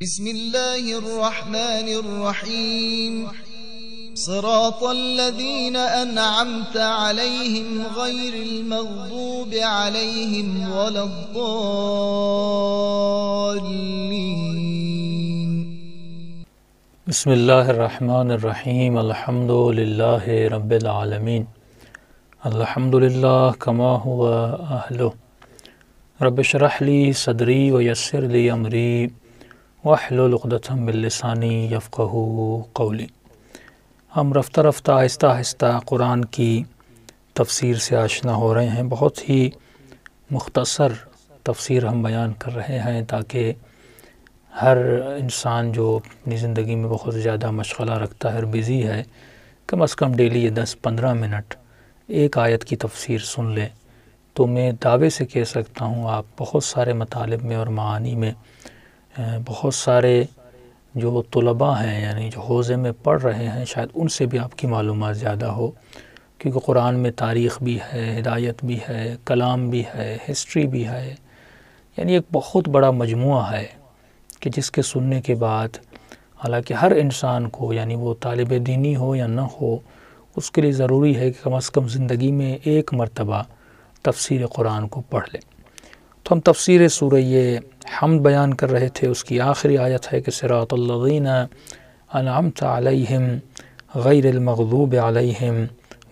بسم الله الرحمن الرحيم صراط الذين أنعمت عليهم غير المغضوب عليهم ولا الضالين. بسم الله الرحمن الرحيم الحمد لله رب العالمين الحمد لله كما هو أهله رب اشرح لي صدري ويسر لي أمري واحلل عقدۃ من لسانی یفقہوا قولی. ہم رفتہ رفتہ آہستہ آہستہ قرآن کی تفسیر سے آشنا ہو رہے ہیں. بہت ہی مختصر تفسیر ہم بیان کر رہے ہیں تاکہ ہر انسان جو اپنی زندگی میں بہت زیادہ مشغلہ رکھتا ہے اور بزی ہے کم از کم ڈیلی یہ 10-15 منٹ ایک آیت کی تفسیر سن لے. تو میں دعوے سے کہہ سکتا ہوں آپ بہت سارے مطالب میں اور معانی میں بہت سارے جو طلباء ہیں یعنی جو حوزے میں پڑھ رہے ہیں شاید ان سے بھی آپ کی معلومات زیادہ ہو، کیونکہ قرآن میں تاریخ بھی ہے، ہدایت بھی ہے، کلام بھی ہے، ہسٹری بھی ہے. یعنی ایک بہت بڑا مجموعہ ہے کہ جس کے سننے کے بعد حالانکہ ہر انسان کو یعنی وہ طالب دینی ہو یا نہ ہو اس کے لیے ضروری ہے کہ کم از کم زندگی میں ایک مرتبہ تفسیر قرآن کو پڑھ لے. تو ہم تفسیر سورہ حمد بیان کر رہے تھے. اس کی آخری آیت ہے کہ صراط الذین انعمت علیہم غیر المغضوب علیہم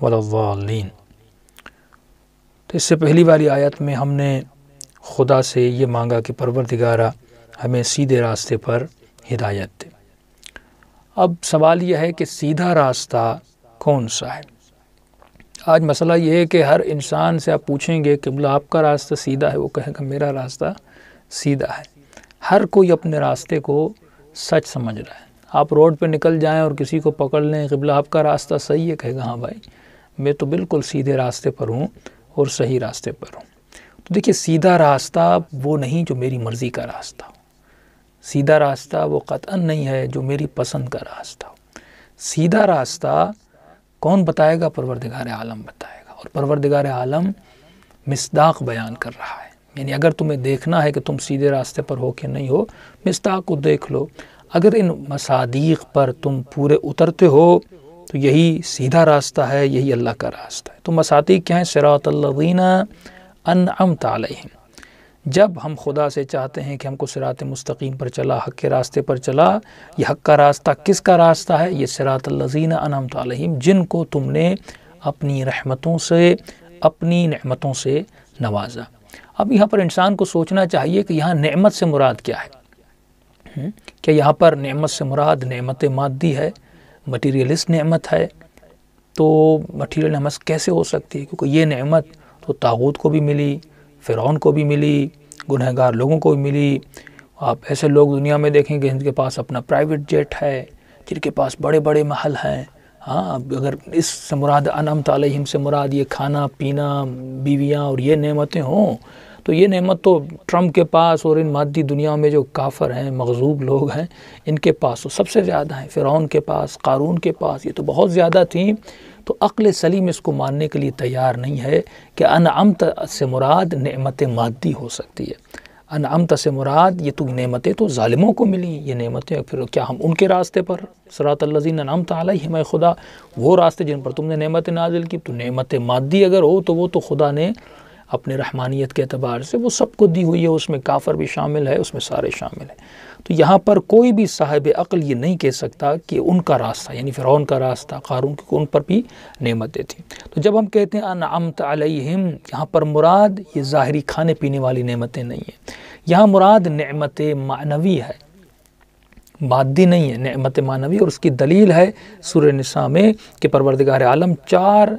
ولا الضالین. تو اس سے پہلی والی آیت میں ہم نے خدا سے یہ مانگا کہ پروردگارا ہمیں سیدھے راستے پر ہدایت دے. اب سوال یہ ہے کہ سیدھا راستہ کون سا ہے؟ آج مسئلہ یہ ہے کہ ہر انسان سے آپ پوچھیں گے کہ بلا آپ کا راستہ سیدھا ہے، وہ کہے گا میرا راستہ سیدھا ہے. ہر کوئی اپنے راستے کو سچ سمجھ رہا ہے. آپ روڈ پہ نکل جائیں اور کسی کو پکڑ لیں قبلہ آپ کا راستہ صحیح ہے، کہے گا ہاں بھائی میں تو بالکل سیدھے راستے پر ہوں اور صحیح راستے پر ہوں. تو دیکھیے سیدھا راستہ وہ نہیں جو میری مرضی کا راستہ ہو. سیدھا راستہ وہ قطعاً نہیں ہے جو میری پسند کا راستہ ہو. سیدھا راستہ کون بتائے گا؟ پروردگار عالم بتائے گا. اور پروردگار عالم مصداق بیان کر رہا ہے. یعنی اگر تمہیں دیکھنا ہے کہ تم سیدھے راستے پر ہو کہ نہیں ہو، مصداق کو دیکھ لو. اگر ان مصادیق پر تم پورے اترتے ہو تو یہی سیدھا راستہ ہے، یہی اللہ کا راستہ ہے. تو مصادیق کیا ہیں؟ صراط الذین انعمت علیہم. جب ہم خدا سے چاہتے ہیں کہ ہم کو صراط مستقیم پر چلا، حق کے راستے پر چلا، یہ حق کا راستہ کس کا راستہ ہے؟ یہ صراط الذین انعمت علیہم، جن کو تم نے اپنی رحمتوں سے اپنی نعمتوں سے نوازا. اب یہاں پر انسان کو سوچنا چاہیے کہ یہاں نعمت سے مراد کیا ہے؟ کہ یہاں پر نعمت سے مراد نعمت مادی ہے، مٹیریلسٹ نعمت ہے. تو مٹیریل نعمت کیسے ہو سکتی ہے؟ کیونکہ یہ نعمت تو طاغوت کو بھی ملی، فرعون کو بھی ملی، گنہگار لوگوں کو بھی ملی. آپ ایسے لوگ دنیا میں دیکھیں گے جن کے پاس اپنا پرائیویٹ جیٹ ہے، جن کے پاس بڑے بڑے محل ہیں. ہاں اگر اس سے مراد انعمت علیہم سے مراد یہ کھانا پینا، بیویاں اور یہ نعمتیں ہوں تو یہ نعمت تو ٹرمپ کے پاس اور ان مادی دنیا میں جو کافر ہیں، مغضوب لوگ ہیں، ان کے پاس تو سب سے زیادہ ہیں. فرعون کے پاس، قارون کے پاس، یہ تو بہت زیادہ تھیں. تو عقل سلیم اس کو ماننے کے لیے تیار نہیں ہے کہ انعمت سے مراد نعمت مادی ہو سکتی ہے. انعمت سے مراد یہ تو نعمتیں تو ظالموں کو ملی، یہ نعمتیں پھر کیا ہم ان کے راستے پر صراط الذین انعمت علیہم، اے خدا وہ راستے جن پر تم نے نعمت نازل کی. تو نعمت مادی اگر ہو تو وہ تو خدا نے اپنے رحمانیت کے اعتبار سے وہ سب کو دی ہوئی ہے، اس میں کافر بھی شامل ہے، اس میں سارے شامل ہیں. تو یہاں پر کوئی بھی صاحب عقل یہ نہیں کہہ سکتا کہ ان کا راستہ یعنی فرعون کا راستہ، قارون کی ان پر بھی نعمتیں تھیں. تو جب ہم کہتے ہیں انعمت علیہم، یہاں پر مراد یہ ظاہری کھانے پینے والی نعمتیں نہیں ہیں. یہاں مراد نعمت معنوی ہے، مادی نہیں ہے، نعمت معنوی. اور اس کی دلیل ہے سورہ نساء میں کہ پروردگار عالم 4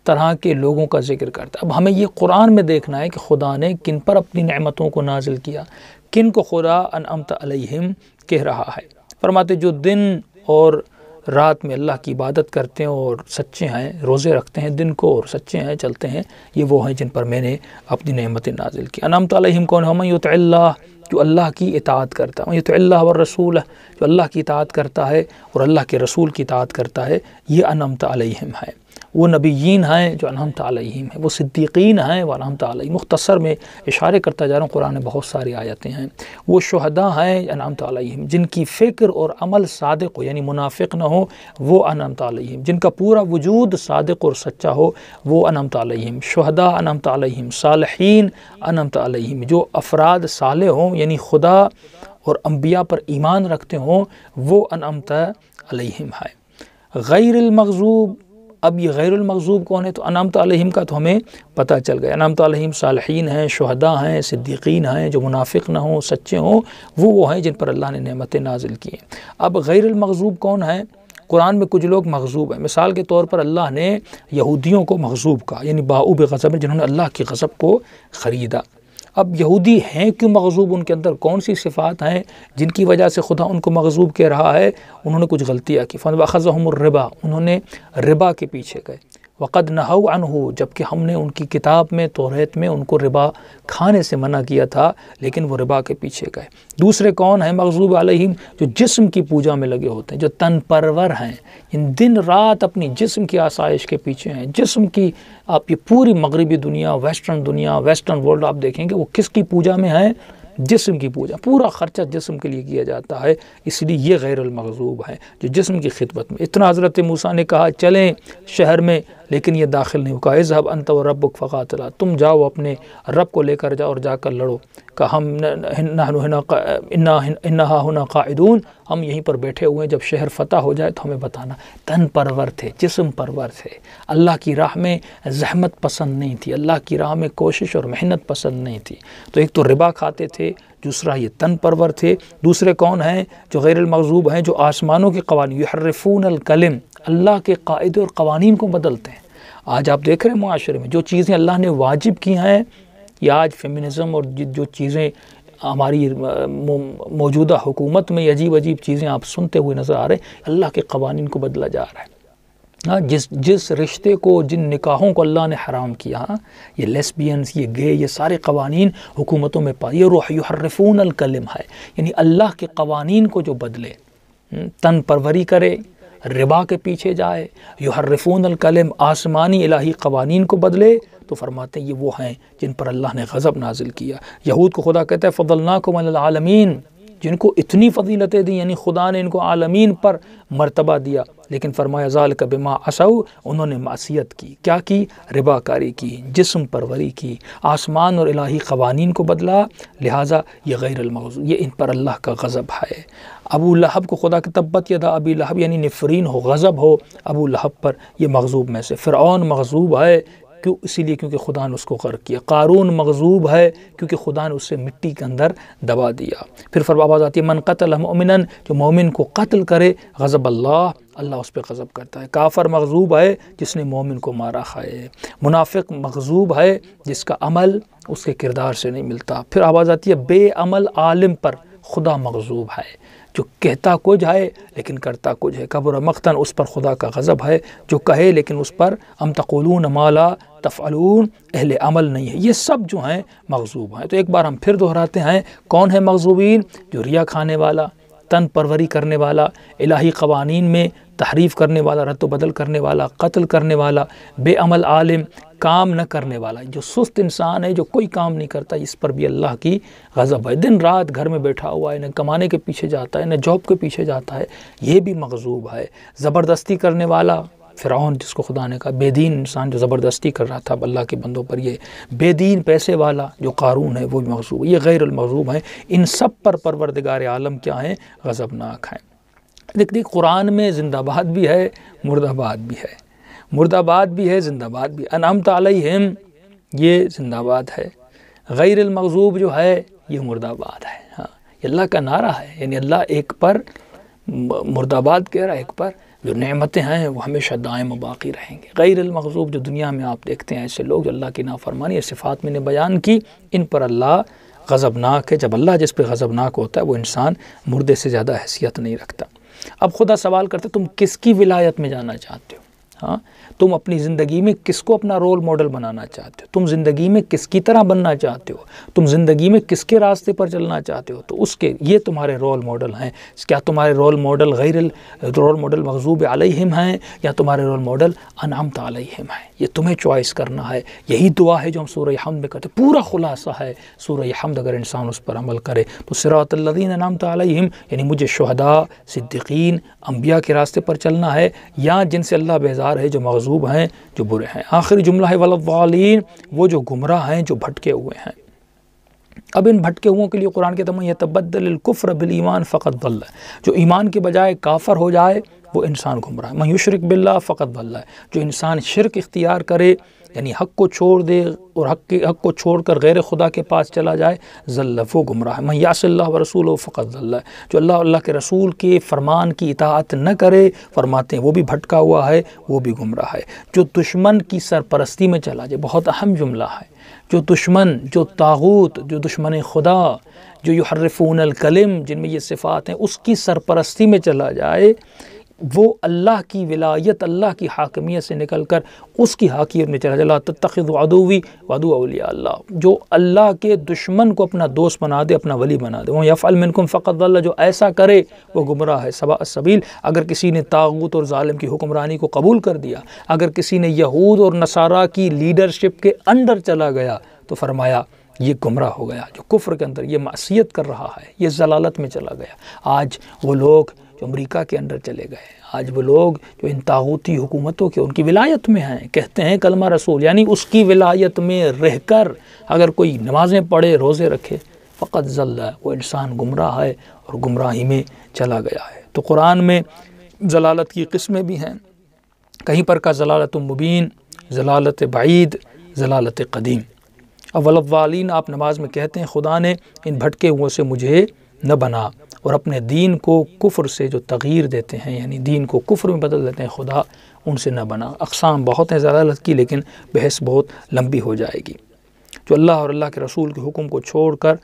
طرح کے لوگوں کا ذکر کرتا ہے. اب ہمیں یہ قرآن میں دیکھنا ہے کہ خدا نے کن پر اپنی نعمتوں کو نازل کیا، کن کو خدا انعمت علیہم کہہ رہا ہے. فرماتے جو دن اور رات میں اللہ کی عبادت کرتے ہیں اور سچے ہیں، روزے رکھتے ہیں دن کو اور سچے ہیں، چلتے ہیں، یہ وہ ہیں جن پر میں نے اپنی نعمتیں نازل کی. انعمت علیہم کون ہے؟ من یطع اللہ، جو اللہ کی اطاعت کرتا ہے. من یطع اللہ والرسول، جو اللہ کی اطاعت کرتا ہے اور اللہ کے رسول کی اطاعت کرتا ہے، یہ انعمت علیہم ہے. وہ نبیین ہیں جو انعمت علیہم ہیں، وہ صدیقین ہیں وہ انعمت علیہم. مختصر میں اشارے کرتا جا رہا ہوں، قرآن میں بہت ساری آیتیں ہیں. وہ شہداء ہیں انعمت علیہم، جن کی فکر اور عمل صادق ہو، یعنی منافق نہ ہو، وہ انعمت علیہم. جن کا پورا وجود صادق اور سچا ہو، وہ انعمت علیہم. شہداء انعمت علیہم، صالحین انعمت علیہم. جو افراد صالح ہوں یعنی خدا اور انبیاء پر ایمان رکھتے ہوں، وہ انعمت علیہم ہے. غیر المغضوب، اب یہ غیر المغضوب کون ہے؟ تو انعمت علیہم کا تو ہمیں پتہ چل گیا. انعمت علیہم صالحین ہیں، شہداء ہیں، صدیقین ہیں، جو منافق نہ ہوں، سچے ہوں، وہ ہیں جن پر اللہ نے نعمتیں نازل کی ہیں. اب غیر المغضوب کون ہے؟ قرآن میں کچھ لوگ مغضوب ہیں. مثال کے طور پر اللہ نے یہودیوں کو مغضوب کہا، یعنی باؤ بغضب، جنہوں نے اللہ کی غضب کو خریدا. اب یہودی ہیں کیوں مغضوب؟ ان کے اندر کون سی صفات ہیں جن کی وجہ سے خدا ان کو مغضوب کہہ رہا ہے؟ انہوں نے کچھ غلطیاں کی. فَأَخَذَهُمُ الرِّبَا، انہوں نے ربا کے پیچھے گئے. وَقَدْ نَهَوْا عَنْهُ، جبکہ ہم نے ان کی کتاب میں توریت میں ان کو ربا کھانے سے منع کیا تھا، لیکن وہ ربا کے پیچھے گئے. دوسرے کون ہیں مغضوب علیہم؟ جو جسم کی پوجا میں لگے ہوتے ہیں، جو تن پرور ہیں، ان دن رات اپنی جسم کی آسائش کے پیچھے ہیں. جسم کی آپ یہ پوری مغربی دنیا، ویسٹرن ورلڈ آپ دیکھیں گے وہ کس کی پوجا میں ہے؟ جسم کی پوجا. پورا خرچہ جسم کے لیے کیا جاتا ہے، اس لیے یہ غیر المغضوب ہے جو جسم کی خدمت میں. اتنا حضرت موسیٰ نے کہا چلیں شہر میں، لیکن یہ داخل نہیں ہوا. اذهب انت وربک فقاتلا، تم جاؤ اپنے رب کو لے کر جاؤ اور جا کر لڑو. کہ ہم انہا ہنا قاعدون، ہم یہیں پر بیٹھے ہوئے ہیں، جب شہر فتح ہو جائے تو ہمیں بتانا. تن پرور تھے، جسم پرور تھے، اللہ کی راہ میں زحمت پسند نہیں تھی، اللہ کی راہ میں کوشش اور محنت پسند نہیں تھی. تو ایک تو ربا کھاتے تھے، دوسرا یہ تن پرور تھے. دوسرے کون ہیں جو غیر المغضوب ہیں؟ جو آسمانوں کے قوانین، یحرفون الکلم، اللہ کے قاعدے اور قوانین کو بدلتے ہیں. آج آپ دیکھ رہے ہیں معاشرے میں جو چیزیں اللہ نے واجب کی ہیں، یا آج فیمنزم اور جو چیزیں ہماری موجودہ حکومت میں عجیب چیزیں آپ سنتے ہوئے نظر آ رہے ہیں، اللہ کے قوانین کو بدلا جا رہا ہے. جس رشتے کو، جن نکاحوں کو اللہ نے حرام کیا، یہ لیسبینز، یہ گے، یہ سارے قوانین حکومتوں میں یہ روح یحرفون الکلم ہے، یعنی اللہ کے قوانین کو جو بدلے، تن پروری کرے، ربا کے پیچھے جائے، یحرفون الکلم، آسمانی الہی قوانین کو بدلے، تو فرماتے ہیں یہ وہ ہیں جن پر اللہ نے غضب نازل کیا. یہود کو خدا کہتا ہے فضلناکم علی العالمین، جن کو اتنی فضیلتیں دی، یعنی خدا نے ان کو عالمین پر مرتبہ دیا. لیکن فرمایا ذالک بما عصوا، انہوں نے معصیت کی. کیا کی؟ ربا کاری کی، جسم پروری کی، آسمان اور الہی قوانین کو بدلا. لہٰذا یہ غیر المغضوب، یہ ان پر اللہ کا غضب ہے. ابو لہب کو خدا کی تبت یدا ابی لہب، یعنی نفرین ہو، غضب ہو ابو لہب پر، یہ مغضوب میں سے. فرعون مغضوب ہے، کیوں؟ اسی لیے کیونکہ خدا نے اس کو غرق کیا. قارون مغضوب ہے کیونکہ خدا نے اسے مٹی کے اندر دبا دیا. پھر آواز آتی ہے من قتل مؤمنا، جو مومن کو قتل کرے، غضب اللہ اس پہ غضب کرتا ہے. کافر مغضوب ہے جس نے مومن کو مارا کھائے. منافق مغضوب ہے جس کا عمل اس کے کردار سے نہیں ملتا. پھر آواز آتی ہے بے عمل عالم پر خدا مغضوب ہے، جو کہتا کچھ ہے لیکن کرتا کچھ ہے. کبر مقتن، اس پر خدا کا غضب ہے جو کہے لیکن اس پر ام تقولون ما لا تفعلون، اہل عمل نہیں ہے. یہ سب جو ہیں مغضوب ہیں. تو ایک بار ہم پھر دہراتے ہیں، کون ہے مغضوبین؟ جو ریا کھانے والا، تن پروری کرنے والا، الہی قوانین میں تحریف کرنے والا، رد و بدل کرنے والا، قتل کرنے والا، بے عمل عالم، کام نہ کرنے والا. جو سست انسان ہے، جو کوئی کام نہیں کرتا، اس پر بھی اللہ کی غضب ہے. دن رات گھر میں بیٹھا ہوا ہے، نہ کمانے کے پیچھے جاتا ہے، نہ جاب کے پیچھے جاتا ہے، یہ بھی مغضوب ہے. زبردستی کرنے والا، فرعون جس کو خدا نے کہا بے دین انسان جو زبردستی کر رہا تھا اللہ کے بندوں پر، یہ بے دین پیسے والا جو قارون ہے وہ بھی مغضوب. یہ غیر المغضوب ہیں. ان سب پر پروردگار عالم کیا ہیں؟ غضبناک ہیں. دیکھ قرآن میں زندہ باد بھی ہے، مردہ باد بھی ہے، مردہ باد بھی ہے، زندہ باد بھی. انعمت علیہم یہ زندہ باد ہے، غیر المغضوب جو ہے یہ مردہ باد ہے. ہاں، یہ اللہ کا نعرہ ہے، یعنی اللہ ایک پر مردہ باد کہہ رہا ہے، ایک پر جو نعمتیں ہیں وہ ہمیشہ دائم و باقی رہیں گے. غیر المغضوب جو دنیا میں آپ دیکھتے ہیں ایسے لوگ جو اللہ کی نافرمانی صفات میں نے بیان کی، ان پر اللہ غضبناک ہے. جب اللہ جس پہ غضبناک ہوتا ہے وہ انسان مردے سے زیادہ حیثیت نہیں رکھتا. اب خدا سوال کرتے تم کس کی ولایت میں جانا چاہتے ہو؟ ہاں، تم اپنی زندگی میں کس کو اپنا رول ماڈل بنانا چاہتے ہو، تم زندگی میں کس کی طرح بننا چاہتے ہو، تم زندگی میں کس کے راستے پر چلنا چاہتے ہو، تو اس کے یہ تمہارے رول ماڈل ہیں۔ کیا تمہارے رول ماڈل رول ماڈل مغضوب علیہم ہیں یا تمہارے رول ماڈل انعمت علیہم ہیں؟ یہ تمہیں چوائس کرنا ہے۔ یہی دعا ہے جو ہم سورہ حمد میں کرتے ہیں، پورا خلاصہ ہے سورہ حمد، اگر انسان اس پر عمل کرے تو صراط الذین انعمت علیہم، یعنی مجھے شہداء، صدیقین، انبیاء کے راستے پر چلنا ہے، یا جن سے اللہ بیزار ہے، جو مغضوب ہیں، جو برے ہیں۔ آخری جملہ ہے وَلَضَّالِّينَ، وہ جو گمراہ ہیں، جو بھٹکے ہوئے ہیں۔ اب ان بھٹکے ہوئوں کے لیے قرآن کے تمام یتبدل الکفر بالایمان فقط ضل، جو ایمان کے بجائے کافر ہو جائے وہ انسان گمراہ ہے۔ من یشرک باللہ فقط ضل، جو انسان شرک اختیار کرے یعنی حق کو چھوڑ دے اور حق کو چھوڑ کر غیر خدا کے پاس چلا جائے، ضل، وہ گمراہ ہے۔ من یعص اللہ ورسولہ فقط ضل، جو اللہ کے رسول کے فرمان کی اطاعت نہ کرے، فرماتے ہیں وہ بھی بھٹکا ہوا ہے، وہ بھی گمراہ ہے۔ جو دشمن کی سرپرستی میں چلا جائے، بہت اہم جملہ ہے، جو دشمن، جو طاغوت، جو دشمن خدا، جو یحرفون الکلم، جن میں یہ صفات ہیں، اس کی سرپرستی میں چلا جائے، وہ اللہ کی ولایت، اللہ کی حاکمیت سے نکل کر اس کی حاکمیت میں چلا جائے۔ لا تتخذوا عدوی وعدو اولیاء اللہ، جو اللہ کے دشمن کو اپنا دوست بنا دے، اپنا ولی بنا دے۔ وہ یفعل منکم فقط ضل، جو ایسا کرے وہ گمراہ ہے، سواء السبیل۔ اگر کسی نے طاغوت اور ظالم کی حکمرانی کو قبول کر دیا، اگر کسی نے یہود اور نصارہ کی لیڈرشپ کے انڈر چلا گیا، تو فرمایا یہ گمراہ ہو گیا، جو کفر کے اندر یہ معصیت کر رہا ہے، یہ ضلالت میں چلا گیا۔ آج وہ لوگ جو امریکہ کے اندر چلے گئے، آج وہ لوگ جو ان طاغوتی حکومتوں کے ان کی ولایت میں ہیں، کہتے ہیں کلمہ رسول، یعنی اس کی ولایت میں رہ کر اگر کوئی نمازیں پڑھے، روزے رکھے، فقط ضل، وہ انسان گمراہ ہے اور گمراہی میں چلا گیا ہے۔ تو قرآن میں ضلالت کی قسمیں بھی ہیں، کہیں پر کا ضلالت مبین، ضلالت بعید، ضلالت قدیم۔ اولوالین آپ نماز میں کہتے ہیں خدا نے ان بھٹکے ہوئے سے مجھے نہ بنا، اور اپنے دین کو کفر سے جو تغییر دیتے ہیں، یعنی دین کو کفر میں بدل دیتے ہیں، خدا ان سے نہ بنا۔ اقسام بہت ہیں ضلالت کی، لیکن بحث بہت لمبی ہو جائے گی۔ جو اللہ اور اللہ کے رسول کے حکم کو چھوڑ کر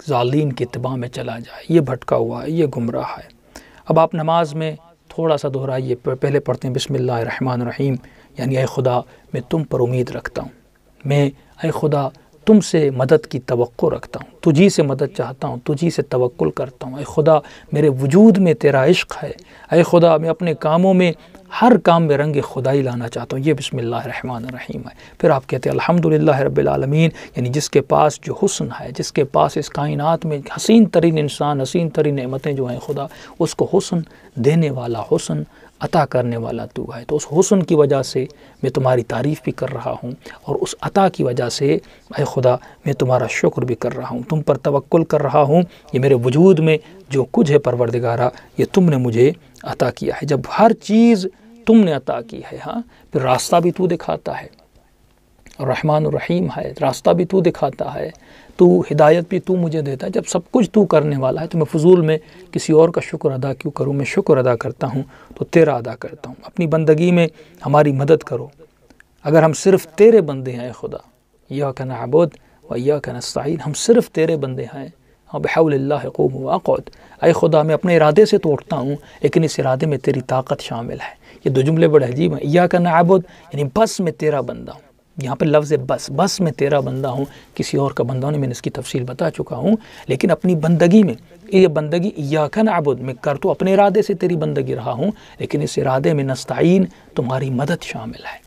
ظالین کی اتباع میں چلا جائے، یہ بھٹکا ہوا ہے، یہ گمراہ ہے۔ اب آپ نماز میں تھوڑا سا دہرائیے، پہلے پڑھتے ہیں بسم اللہ الرحمن الرحیم، یعنی اے خدا میں تم پر امید رکھتا ہوں، میں اے خدا تم سے مدد کی توقع رکھتا ہوں، تجھی سے مدد چاہتا ہوں، تجھی سے توکل کرتا ہوں۔ اے خدا میرے وجود میں تیرا عشق ہے، اے خدا میں اپنے کاموں میں ہر کام میں رنگ خدائی لانا چاہتا ہوں۔ یہ بسم اللہ الرحمن الرحیم ہے۔ پھر آپ کہتے ہیں الحمدللہ رب العالمین، یعنی جس کے پاس جو حسن ہے، جس کے پاس اس کائنات میں حسین ترین انسان، حسین ترین نعمتیں جو ہیں، خدا اس کو حسن دینے والا، حسن عطا کرنے والا تو ہے۔ تو اس حسن کی وجہ سے میں تمہاری تعریف بھی کر رہا ہوں، اور اس عطا کی وجہ سے اے خدا میں تمہارا شکر بھی کر رہا ہوں، تم پر توکل کر رہا ہوں۔ یہ میرے وجود میں جو کچھ ہے پروردگارہ، یہ تم نے مجھے عطا کیا ہے۔ جب ہر چیز تم نے عطا کی ہے، ہاں، پھر راستہ بھی تو دکھاتا ہے، الرحمن الرحیم ہے، راستہ بھی تو دکھاتا ہے، تو ہدایت بھی تو مجھے دیتا ہے۔ جب سب کچھ تو کرنے والا ہے تو میں فضول میں کسی اور کا شکر ادا کیوں کروں؟ میں شکر ادا کرتا ہوں تو تیرا ادا کرتا ہوں۔ اپنی بندگی میں ہماری مدد کرو، اگر ہم صرف تیرے بندے ہیں اے خدا، ایاک نعبد و ایاک نستعین، ہم صرف تیرے بندے ہیں، بحول اللہ اقوم واقعد۔ اے خدا میں اپنے ارادے سے تو اٹھتا ہوں، لیکن اس ارادے میں تیری طاقت شامل ہے۔ یہ دو جملے بڑے عجیب ہیں، ایاک نعبد یعنی بس میں تیرا بندہ ہوں، یہاں پہ لفظ بس میں تیرا بندہ ہوں، کسی اور کا بندہ نہیں، میں نے اس کی تفصیل بتا چکا ہوں۔ لیکن اپنی بندگی میں یہ بندگی ایاک نعبد میں کر تو اپنے ارادے سے تیری بندگی رہا ہوں، لیکن اس ارادے میں نستعین تمہاری مدد شامل ہے۔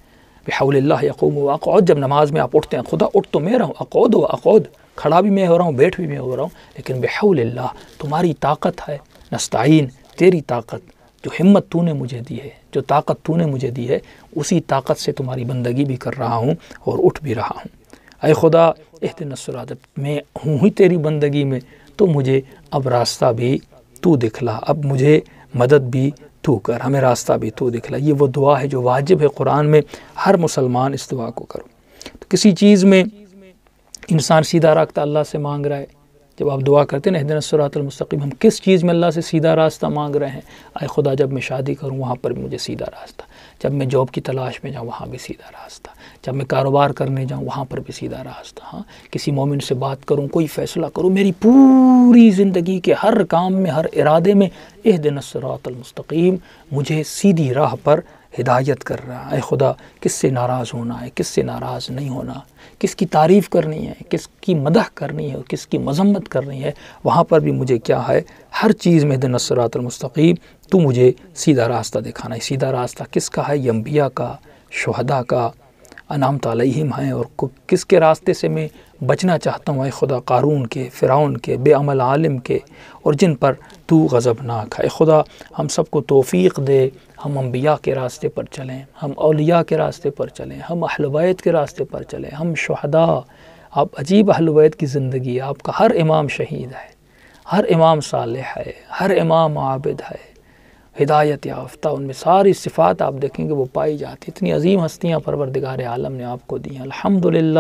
بحول اللہ یقوم واقعد، جب نماز میں آپ اٹھتے ہیں، خدا اٹھ تو میں رہا ہوں، اقعد و اقعد، کھڑا بھی میں ہو رہا ہوں، بیٹھ بھی میں ہو رہا ہوں، لیکن بحول اللہ تمہاری طاقت ہے، نستعین تیری طاقت، جو ہمت تو نے مجھے دی ہے، جو طاقت تو نے مجھے دی ہے، اسی طاقت سے تمہاری بندگی بھی کر رہا ہوں اور اٹھ بھی رہا ہوں۔ اے خدا اہدنا الصراط، میں ہوں ہی تیری بندگی میں، تو مجھے اب راستہ بھی تو دکھلا، اب مجھے مدد بھی تو کر، ہمیں راستہ بھی تو دکھلا۔ یہ وہ دعا ہے جو واجب ہے قرآن میں، ہر مسلمان اس دعا کو کرو۔ تو کسی چیز میں انسان سیدھا راستہ اللہ سے مانگ رہا ہے، جب آپ دعا کرتے ہیں نا اہدنا الصراط المستقیم، ہم کس چیز میں اللہ سے سیدھا راستہ مانگ رہے ہیں؟ اے خدا جب میں شادی کروں وہاں پر بھی مجھے سیدھا راستہ، جب میں جاب کی تلاش میں جاؤں وہاں بھی سیدھا راستہ، جب میں کاروبار کرنے جاؤں وہاں پر بھی سیدھا راستہ، ہاں، کسی مومن سے بات کروں، کوئی فیصلہ کروں، میری پوری زندگی کے ہر کام میں، ہر ارادے میں اہدنا الصراط المستقیم، مجھے سیدھی راہ پر ہدایت کر رہا ہے۔ اے خدا کس سے ناراض ہونا ہے، کس سے ناراض نہیں ہونا، کس کی تعریف کرنی ہے، کس کی مدح کرنی ہے، کس کی مذمت کرنی ہے، وہاں پر بھی مجھے کیا ہے، ہر چیز میں اہدنا الصراط المستقیم، تو مجھے سیدھا راستہ دکھانا ہے۔ سیدھا راستہ کس کا ہے؟ یہ انبیاء کا، شہداء کا، انعمت علیہم ہیں۔ اور کس کے راستے سے میں بچنا چاہتا ہوں؟ اے خدا قارون کے، فرعون کے، بے عمل عالم کے، اور جن پر تو غضبناک ہے۔ اے خدا ہم سب کو توفیق دے، ہم انبیاء کے راستے پر چلیں، ہم اولیاء کے راستے پر چلیں، ہم اہل بیت کے راستے پر چلیں، ہم شہداء۔ آپ عجیب اہل بیت کی زندگی ہے، آپ کا ہر امام شہید ہے، ہر امام صالح ہے، ہر امام عابد ہے، ہدایت یافتہ، ان میں ساری صفات آپ دیکھیں گے وہ پائی جاتی۔ اتنی عظیم ہستیاں پروردگار عالم نے آپ کو دی ہیں۔ الحمدللہ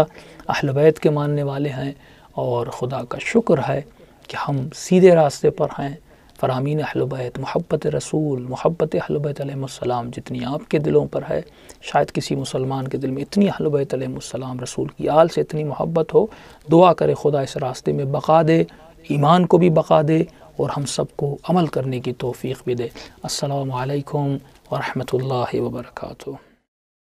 اہل بیت کے ماننے والے ہیں، اور خدا کا شکر ہے کہ ہم سیدھے راستے پر ہیں۔ فرامین اہل بیت، محبت رسول، محبت اہل بیت علیہ السلام جتنی آپ کے دلوں پر ہے، شاید کسی مسلمان کے دل میں اتنی اہل بیت علیہ السلام رسول کی آل سے اتنی محبت ہو۔ دعا کرے خدا اس راستے میں بقا دے، ایمان کو بھی بقا دے، اور ہم سب کو عمل کرنے کی توفیق بھی دے۔ السلام علیکم ورحمۃ اللہ وبرکاتہ۔